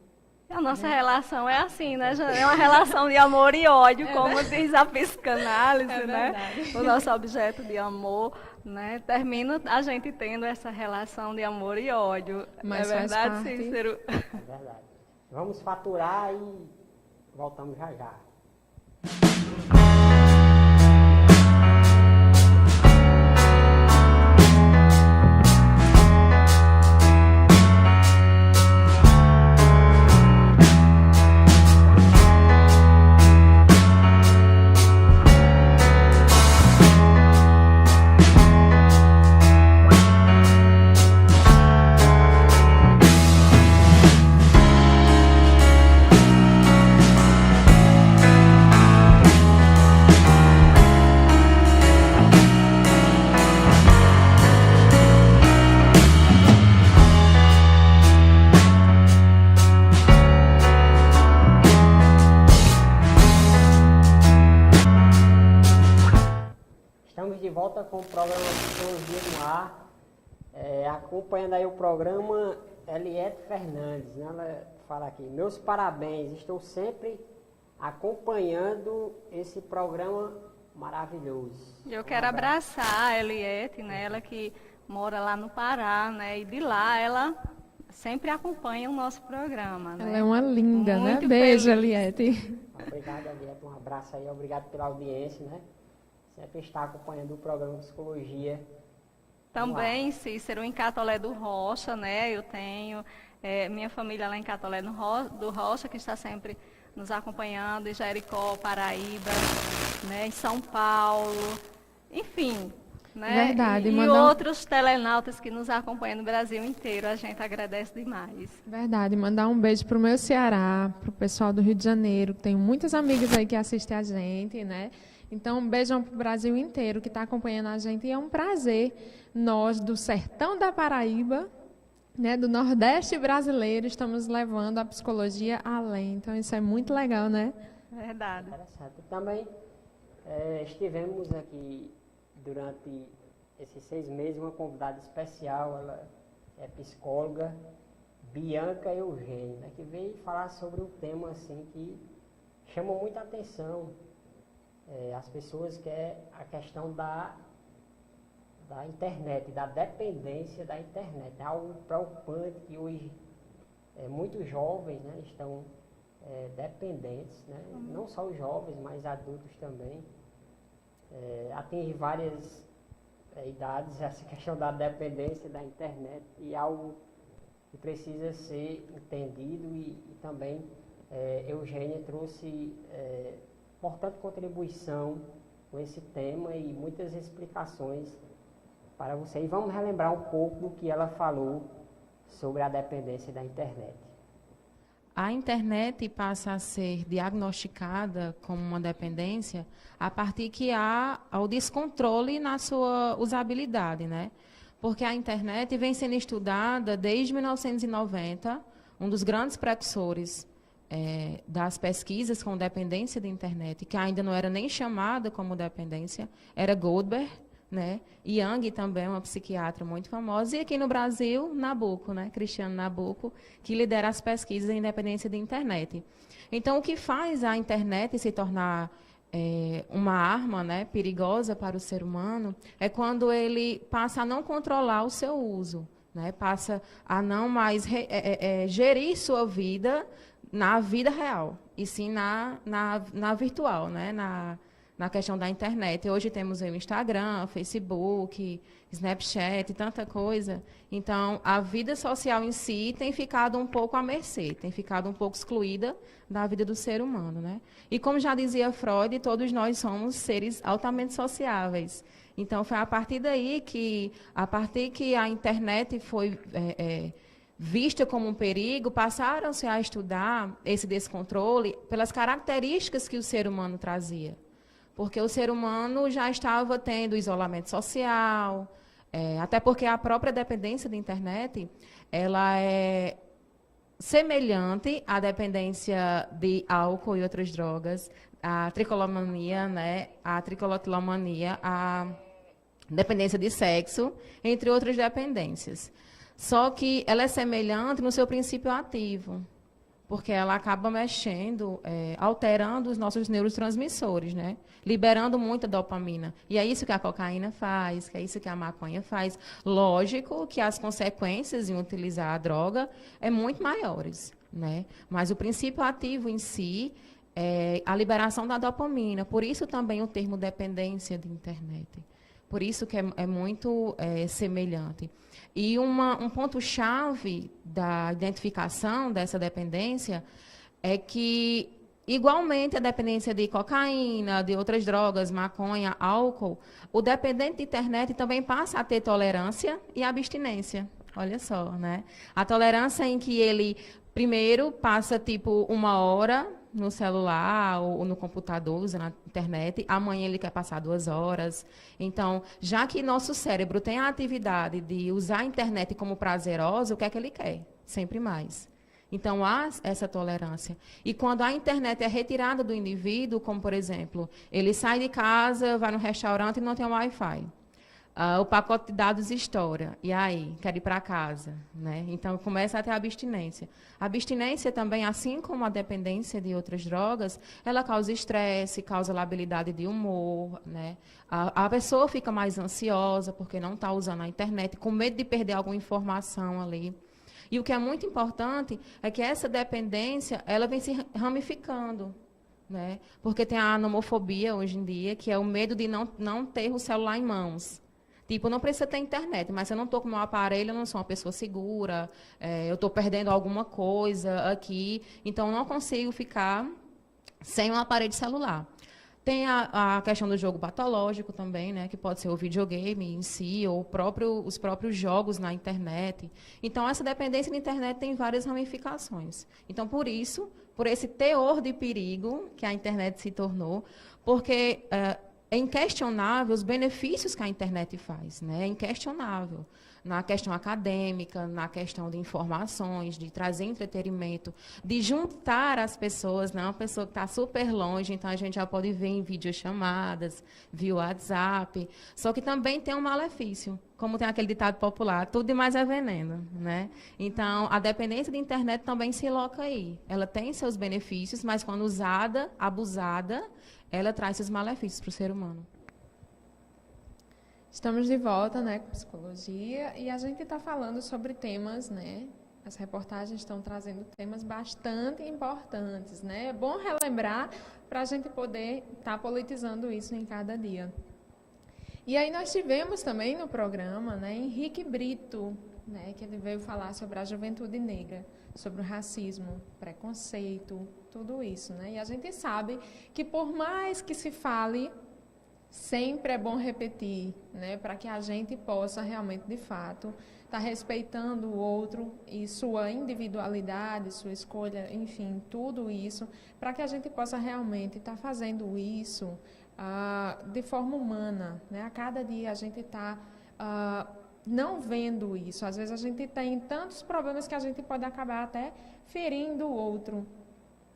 A nossa relação é assim, né? É uma relação de amor e ódio, como diz a psicanálise, né? O nosso objeto de amor, né? Termina a gente tendo essa relação de amor e ódio. Mas é verdade, parte... Cícero? É verdade. Vamos faturar e voltamos já já. Volta com o programa Psicologia no Ar, acompanhando aí o programa Eliette Fernandes, né? Ela fala aqui, meus parabéns, estou sempre acompanhando esse programa maravilhoso. Eu quero abraçar a Eliette, né? Ela que mora lá no Pará, né? E de lá ela sempre acompanha o nosso programa, né? Ela é uma linda, muito né? Beijo, feliz. Eliette. Obrigado, Eliette, um abraço aí, obrigado pela audiência, né? Sempre está acompanhando o programa Psicologia. Também, Cícero, em Catolé do Rocha, né? Eu tenho minha família lá em Catolé do Rocha, que está sempre nos acompanhando, em Jericó, Paraíba, né? Em São Paulo, enfim, né? Verdade. E outros telenautas que nos acompanham no Brasil inteiro, a gente agradece demais. Verdade, mandar um beijo para o meu Ceará, para o pessoal do Rio de Janeiro, tenho muitas amigas aí que assistem a gente, né? Então, um beijão para o Brasil inteiro que está acompanhando a gente. E é um prazer, nós do sertão da Paraíba, né, do Nordeste brasileiro, estamos levando a psicologia além. Então, isso é muito legal, né? Verdade. Interessante. Também estivemos aqui durante esses 6 meses, uma convidada especial, ela é psicóloga, Bianca Eugênio, né, que veio falar sobre um tema assim, que chama muita atenção. As pessoas, que é a questão da internet, da dependência da internet. É algo preocupante que hoje muitos jovens, né, estão dependentes, né? Não só os jovens, mas adultos também. Atinge várias idades essa questão da dependência da internet, e é algo que precisa ser entendido e também Eugênia trouxe importante contribuição com esse tema e muitas explicações para você. E vamos relembrar um pouco do que ela falou sobre a dependência da internet. A internet passa a ser diagnosticada como uma dependência a partir que há o descontrole na sua usabilidade, né? Porque a internet vem sendo estudada desde 1990, um dos grandes precursores das pesquisas com dependência de internet, que ainda não era nem chamada como dependência, era Goldberg, né? Young também, uma psiquiatra muito famosa, e aqui no Brasil, Nabuco, né? Cristiano Nabuco, que lidera as pesquisas em dependência de internet. Então, o que faz a internet se tornar uma arma, né, perigosa para o ser humano é quando ele passa a não controlar o seu uso, né? Passa a não mais gerir sua vida na vida real, e sim na virtual, né? Na questão da internet. Hoje temos o Instagram, Facebook, Snapchat, tanta coisa. Então, a vida social em si tem ficado um pouco à mercê, tem ficado um pouco excluída da vida do ser humano, né? E como já dizia Freud, todos nós somos seres altamente sociáveis. Então, foi a partir daí que a internet foi vista como um perigo, passaram-se a estudar esse descontrole pelas características que o ser humano trazia. Porque o ser humano já estava tendo isolamento social, até porque a própria dependência da internet, ela é semelhante à dependência de álcool e outras drogas, a tricolomania, né, a tricotilomania, a dependência de sexo, entre outras dependências. Só que ela é semelhante no seu princípio ativo, porque ela acaba mexendo, alterando os nossos neurotransmissores, né? Liberando muita dopamina. E é isso que a cocaína faz, que é isso que a maconha faz. Lógico que as consequências em utilizar a droga é muito maiores, né? Mas o princípio ativo em si é a liberação da dopamina. Por isso também o termo dependência de internet. Por isso que é muito semelhante. E um ponto-chave da identificação dessa dependência é que, igualmente, a dependência de cocaína, de outras drogas, maconha, álcool, o dependente de internet também passa a ter tolerância e abstinência. Olha só, né? A tolerância em que ele, primeiro, passa, tipo, 1 hora no celular ou no computador, usando a internet. Amanhã ele quer passar 2 horas. Então, já que nosso cérebro tem a atividade de usar a internet como prazerosa, o que é que ele quer? Sempre mais. Então, há essa tolerância. E quando a internet é retirada do indivíduo, como, por exemplo, ele sai de casa, vai no restaurante e não tem Wi-Fi. O pacote de dados estoura. E aí? Quer ir para casa, né? Então, começa a ter abstinência. A abstinência também, assim como a dependência de outras drogas, ela causa estresse, causa labilidade de humor, né? A pessoa fica mais ansiosa porque não está usando a internet, com medo de perder alguma informação ali. E o que é muito importante é que essa dependência, ela vem se ramificando, né? Porque tem a nomofobia hoje em dia, que é o medo de não ter o celular em mãos. Tipo, não precisa ter internet, mas se eu não estou com o meu aparelho, eu não sou uma pessoa segura, eu estou perdendo alguma coisa aqui, então eu não consigo ficar sem um aparelho celular. Tem a questão do jogo patológico também, né, que pode ser o videogame em si, ou os próprios jogos na internet. Então, essa dependência da internet tem várias ramificações. Então, por isso, por esse teor de perigo que a internet se tornou, porque é inquestionável os benefícios que a internet faz, né? É inquestionável. Na questão acadêmica, na questão de informações, de trazer entretenimento, de juntar as pessoas, né? Uma pessoa que está super longe, então a gente já pode ver em videochamadas, via WhatsApp. Só que também tem um malefício, como tem aquele ditado popular, tudo demais é veneno, né? Então, a dependência da internet também se loca aí. Ela tem seus benefícios, mas quando usada, abusada, ela traz esses malefícios para o ser humano. Estamos de volta, né, com psicologia, e a gente está falando sobre temas, né? As reportagens estão trazendo temas bastante importantes, né? É bom relembrar para a gente poder estar politizando isso em cada dia. E aí nós tivemos também no programa, né, Henrique Brito, né, que ele veio falar sobre a juventude negra, sobre o racismo, preconceito, tudo isso, né? E a gente sabe que por mais que se fale, sempre é bom repetir, né, para que a gente possa realmente, de fato, estar respeitando o outro e sua individualidade, sua escolha, enfim, tudo isso, para que a gente possa realmente estar fazendo isso de forma humana, né? A cada dia a gente está não vendo isso. Às vezes a gente tem tantos problemas que a gente pode acabar até ferindo o outro,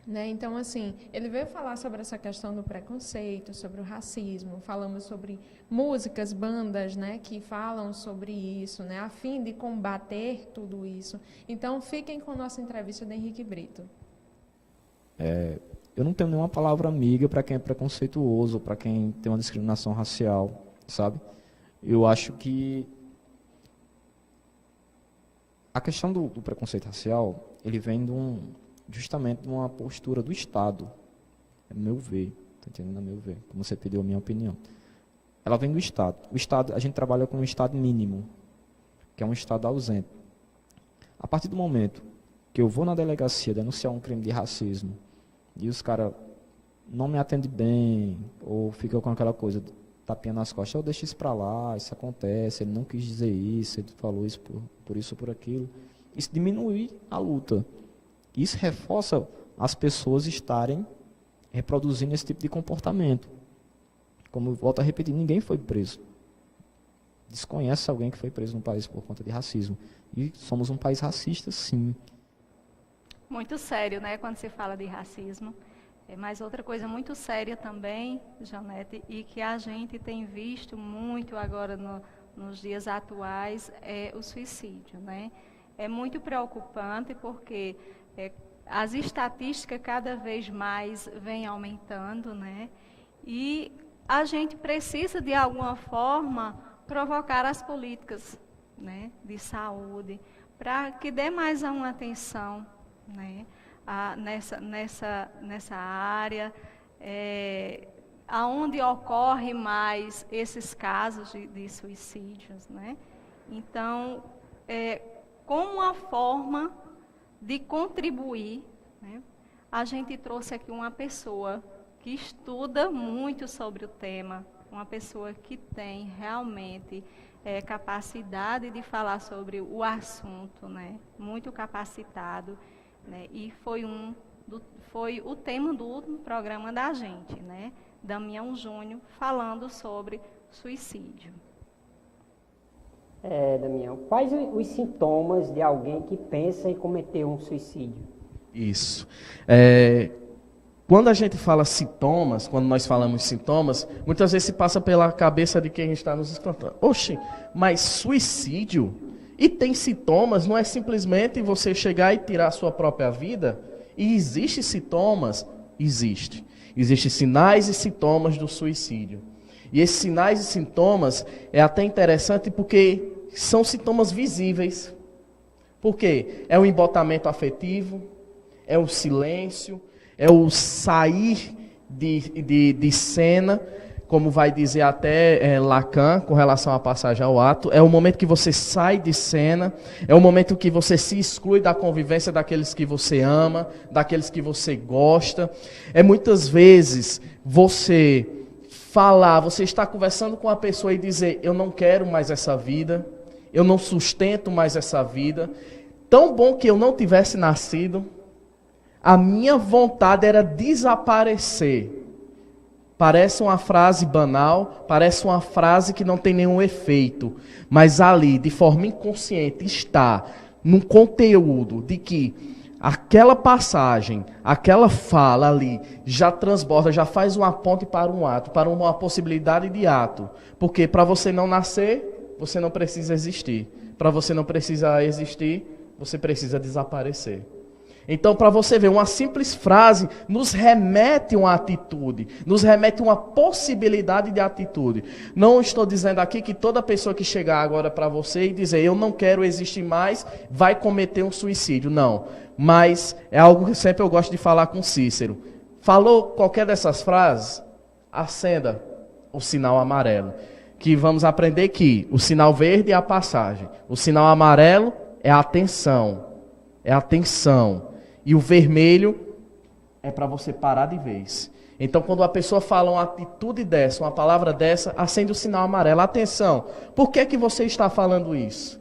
Né? Então, assim, ele veio falar sobre essa questão do preconceito, sobre o racismo, falamos sobre músicas, bandas, né, que falam sobre isso, né, a fim de combater tudo isso. Então, fiquem com a nossa entrevista de Henrique Brito. Eu não tenho nenhuma palavra amiga para quem é preconceituoso, para quem tem uma discriminação racial, sabe? Eu acho que a questão do preconceito racial, ele vem justamente de uma postura do Estado, é meu ver, tá entendendo? É meu ver, como você pediu a minha opinião. Ela vem do Estado. O Estado, a gente trabalha com um Estado mínimo, que é um Estado ausente. A partir do momento que eu vou na delegacia denunciar um crime de racismo e os caras não me atendem bem, ou ficam com aquela coisa, tapinha nas costas, eu deixo isso para lá, isso acontece, ele não quis dizer isso, ele falou isso por isso ou por aquilo. Isso diminui a luta. Isso reforça as pessoas estarem reproduzindo esse tipo de comportamento. Como eu volto a repetir, ninguém foi preso. Desconhece alguém que foi preso no país por conta de racismo. E somos um país racista, sim. Muito sério, né, quando se fala de racismo. Mas outra coisa muito séria também, Janete, e que a gente tem visto muito agora nos dias atuais, é o suicídio, né? É muito preocupante porque as estatísticas cada vez mais vêm aumentando, né? E a gente precisa, de alguma forma, provocar as políticas, né, de saúde, para que dê mais uma atenção, né, nessa área, aonde ocorre mais esses casos de suicídios, né? Então, como uma forma de contribuir, né, a gente trouxe aqui uma pessoa que estuda muito sobre o tema, uma pessoa que tem realmente capacidade de falar sobre o assunto, né, muito capacitado, né, e foi o tema do último programa da gente, né, Damião Júnior, falando sobre suicídio. Damião, quais os sintomas de alguém que pensa em cometer um suicídio? Isso. Quando a gente fala sintomas, quando nós falamos sintomas, muitas vezes se passa pela cabeça de quem está nos escutando. Oxe, mas suicídio? E tem sintomas, não é simplesmente você chegar e tirar a sua própria vida? E existem sintomas? Existe. Existem sinais e sintomas do suicídio. E esses sinais e sintomas é até interessante porque são sintomas visíveis. Por quê? É o embotamento afetivo, é o silêncio, é o sair de cena, como vai dizer até Lacan, com relação à passagem ao ato. É o momento que você sai de cena, é o momento que você se exclui da convivência daqueles que você ama, daqueles que você gosta. É muitas vezes você falar, você está conversando com a pessoa e dizer, eu não quero mais essa vida, eu não sustento mais essa vida. Tão bom que eu não tivesse nascido. A minha vontade era desaparecer. Parece uma frase banal, parece uma frase que não tem nenhum efeito, mas ali, de forma inconsciente, está num conteúdo de que aquela passagem, aquela fala ali, já transborda, já faz uma ponte para um ato, para uma possibilidade de ato. Porque para você não nascer, você não precisa existir. Para você não precisar existir, você precisa desaparecer. Então, para você ver, uma simples frase nos remete a uma atitude, nos remete a uma possibilidade de atitude. Não estou dizendo aqui que toda pessoa que chegar agora para você e dizer eu não quero existir mais, vai cometer um suicídio. Não, mas é algo que sempre eu gosto de falar com Cícero. Falou qualquer dessas frases, acenda o sinal amarelo. Que vamos aprender que o sinal verde é a passagem, o sinal amarelo é a atenção. É a atenção. E o vermelho é para você parar de vez. Então, quando a pessoa fala uma atitude dessa, uma palavra dessa, acende o sinal amarelo. Atenção, por que você está falando isso?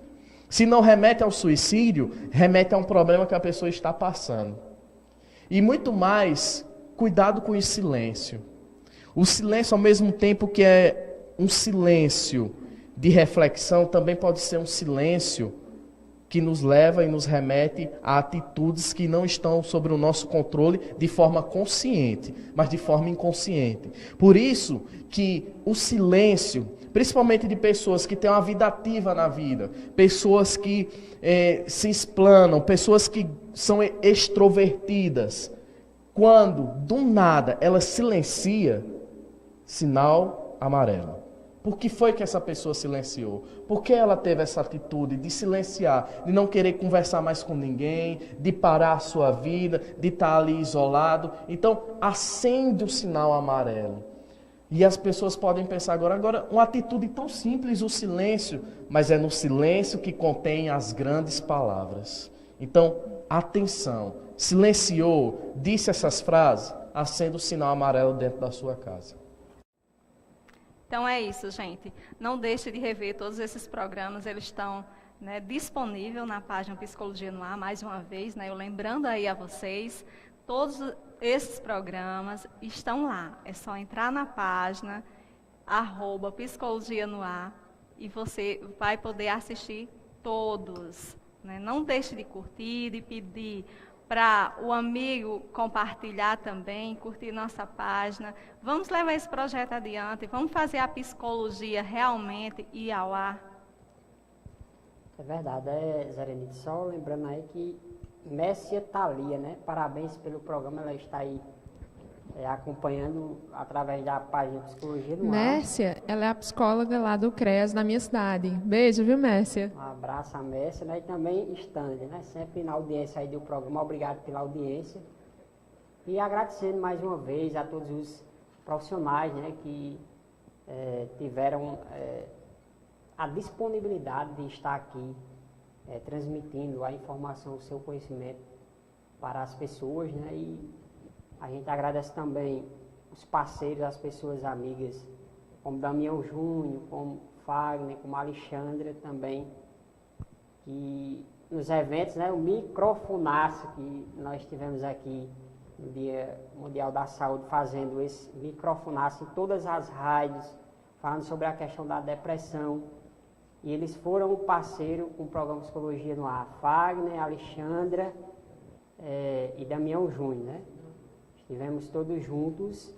Se não remete ao suicídio, remete a um problema que a pessoa está passando. E muito mais, cuidado com o silêncio. O silêncio, ao mesmo tempo que é um silêncio de reflexão, também pode ser um silêncio que nos leva e nos remete a atitudes que não estão sob o nosso controle de forma consciente, mas de forma inconsciente. Por isso que o silêncio, principalmente de pessoas que têm uma vida ativa na vida, pessoas que se explanam, pessoas que são extrovertidas, quando do nada ela silencia, sinal amarelo. Por que foi que essa pessoa silenciou? Por que ela teve essa atitude de silenciar, de não querer conversar mais com ninguém, de parar a sua vida, de estar ali isolado? Então, acende o sinal amarelo. E as pessoas podem pensar agora, uma atitude tão simples, o silêncio, mas é no silêncio que contém as grandes palavras. Então, atenção, silenciou, disse essas frases, acenda o sinal amarelo dentro da sua casa. Então é isso, gente. Não deixe de rever todos esses programas, eles estão disponíveis na página Psicologia no Ar, mais uma vez, eu lembrando aí a vocês, todos esses programas estão lá. É só entrar na página, @Psicologia no Ar, e você vai poder assistir todos. Não deixe de curtir, de pedir para o amigo compartilhar também, curtir nossa página. Vamos levar esse projeto adiante, vamos fazer a psicologia realmente ir ao ar. É verdade, Zerenide, só lembrando aí que Messia Thalia, parabéns pelo programa, ela está aí acompanhando através da página Psicologia no Ar. Mércia, ela é a psicóloga lá do CREAS, na minha cidade. Beijo, viu, Mércia? Um abraço a Mércia, e também Stanley, sempre na audiência aí do programa. Obrigado pela audiência. E agradecendo mais uma vez a todos os profissionais, que tiveram a disponibilidade de estar aqui transmitindo a informação, o seu conhecimento para as pessoas, e a gente agradece também os parceiros, as pessoas amigas, como Damião Júnior, como Fagner, como Alexandra também, que nos eventos, o microfonaço que nós tivemos aqui no Dia Mundial da Saúde, fazendo esse microfonaço em todas as rádios, falando sobre a questão da depressão, e eles foram um parceiro com o programa Psicologia no Ar, Fagner, Alexandra e Damião Júnior, Estivemos todos juntos,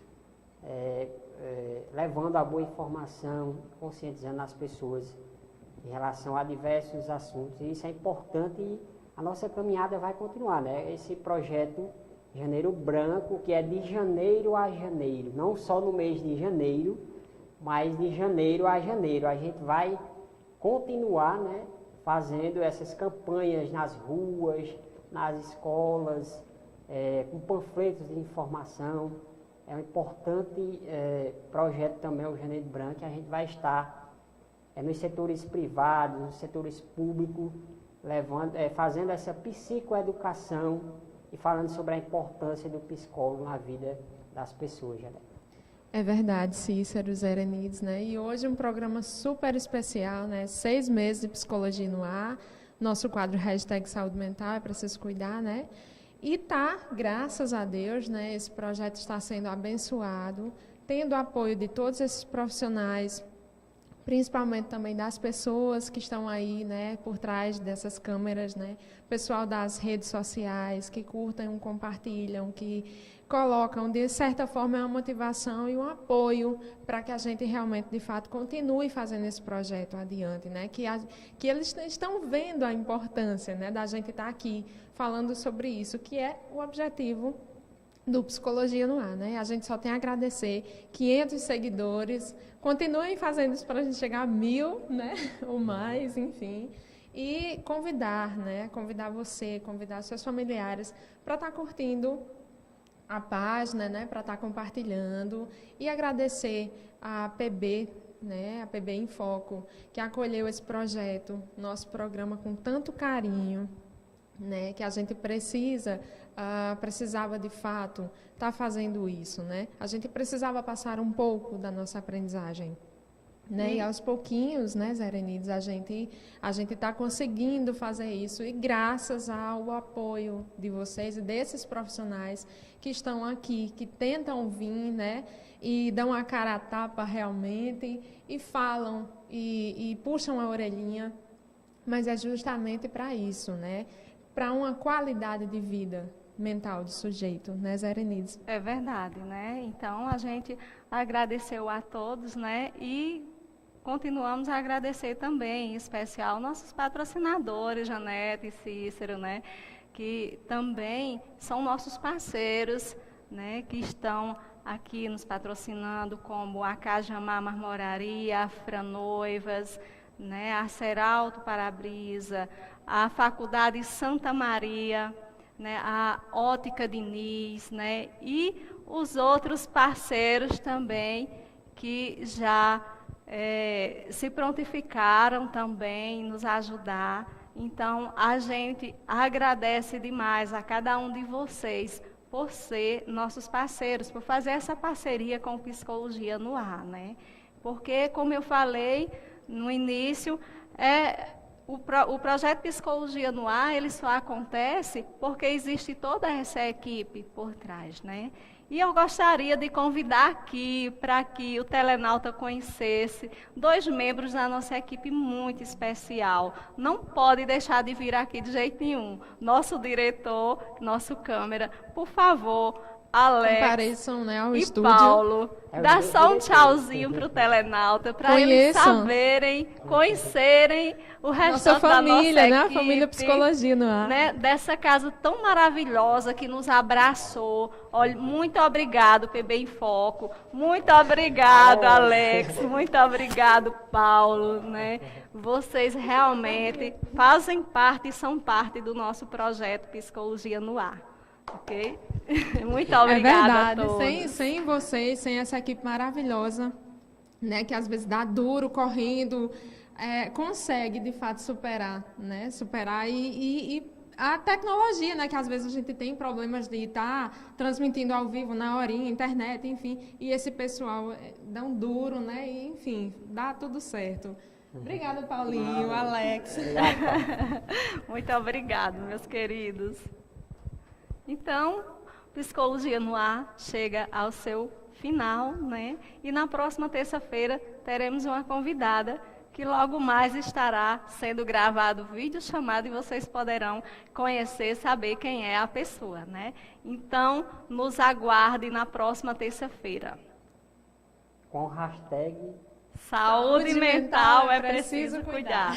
levando a boa informação, conscientizando as pessoas em relação a diversos assuntos. E isso é importante e a nossa caminhada vai continuar, Esse projeto Janeiro Branco, que é de janeiro a janeiro, não só no mês de janeiro, mas de janeiro a janeiro. A gente vai continuar, fazendo essas campanhas nas ruas, nas escolas, com panfletos de informação. É um importante projeto também, o Janeiro Branco, que a gente vai estar nos setores privados, nos setores públicos, fazendo essa psicoeducação e falando sobre a importância do psicólogo na vida das pessoas. É verdade, Cícero, Zerenides, E hoje um programa super especial, 6 meses de Psicologia no Ar, nosso quadro #Saúde Mental, é preciso cuidar, E graças a Deus, esse projeto está sendo abençoado, tendo o apoio de todos esses profissionais, principalmente também das pessoas que estão aí, por trás dessas câmeras, pessoal das redes sociais, que curtem, compartilham, que colocam, de certa forma, uma motivação e um apoio para que a gente realmente, de fato, continue fazendo esse projeto adiante, que eles estão vendo a importância, da gente estar aqui falando sobre isso, que é o objetivo do Psicologia no Ar, A gente só tem a agradecer 500 seguidores, continuem fazendo isso para a gente chegar a 1000, ou mais, enfim, e convidar, convidar você, convidar seus familiares para estar curtindo a página, para estar compartilhando, e agradecer a PB, a PB em Foco, que acolheu esse projeto, nosso programa, com tanto carinho, que a gente precisava de fato estar fazendo isso, A gente precisava passar um pouco da nossa aprendizagem, E aos pouquinhos, Zerenides, a gente está conseguindo fazer isso, e graças ao apoio de vocês e desses profissionais que estão aqui, que tentam vir, e dão a cara a tapa realmente, e falam, e puxam a orelhinha mas é justamente para isso, né? Para uma qualidade de vida mental do sujeito, né, Zé Erenides? É verdade, né? Então, a gente agradeceu a todos, né? E continuamos a agradecer também, em especial, nossos patrocinadores, Janete e Cícero, né? Que também são nossos parceiros, né? Que estão aqui nos patrocinando, como a Cajamar Marmoraria, a Fra Noivas, né? A Seralto Para-Brisa, a Faculdade Santa Maria, né? A Ótica Diniz, né? E os outros parceiros também que já se prontificaram também nos ajudar. Então, a gente agradece demais a cada um de vocês por ser nossos parceiros, por fazer essa parceria com Psicologia no Ar, né? Porque, como eu falei no início, o projeto Psicologia no Ar, ele só acontece porque existe toda essa equipe por trás, né? E eu gostaria de convidar aqui, para que o telenauta conhecesse 2 membros da nossa equipe muito especial. Não pode deixar de vir aqui de jeito nenhum. Nosso diretor, nosso câmera, por favor, Alex Compareçam, né, ao e estúdio. Paulo, dá só um tchauzinho para o telenauta, para eles saberem, conhecerem o restante da nossa equipe, né? A família Psicologia no Ar. Né, dessa casa tão maravilhosa que nos abraçou. Olha, muito obrigado, PB em Foco. Muito obrigado, Alex. Muito obrigado, Paulo. Né? Vocês realmente fazem parte e são parte do nosso projeto Psicologia no Ar. Ok? Muito obrigada a todos. Sem vocês, sem essa equipe maravilhosa, né, que às vezes dá duro, correndo, consegue, de fato, superar, né? Superar e a tecnologia, né, que às vezes a gente tem problemas de estar transmitindo ao vivo na horinha, internet, enfim, e esse pessoal dá um duro, né? E, enfim, dá tudo certo. Obrigada, Paulinho, Alex. Muito obrigado, meus queridos. Então, Psicologia no Ar chega ao seu final, né? E na próxima terça-feira teremos uma convidada que logo mais estará sendo gravado vídeo chamado e vocês poderão conhecer, saber quem é a pessoa, né? Então, nos aguarde na próxima terça-feira. Com o hashtag Saúde mental é preciso cuidar.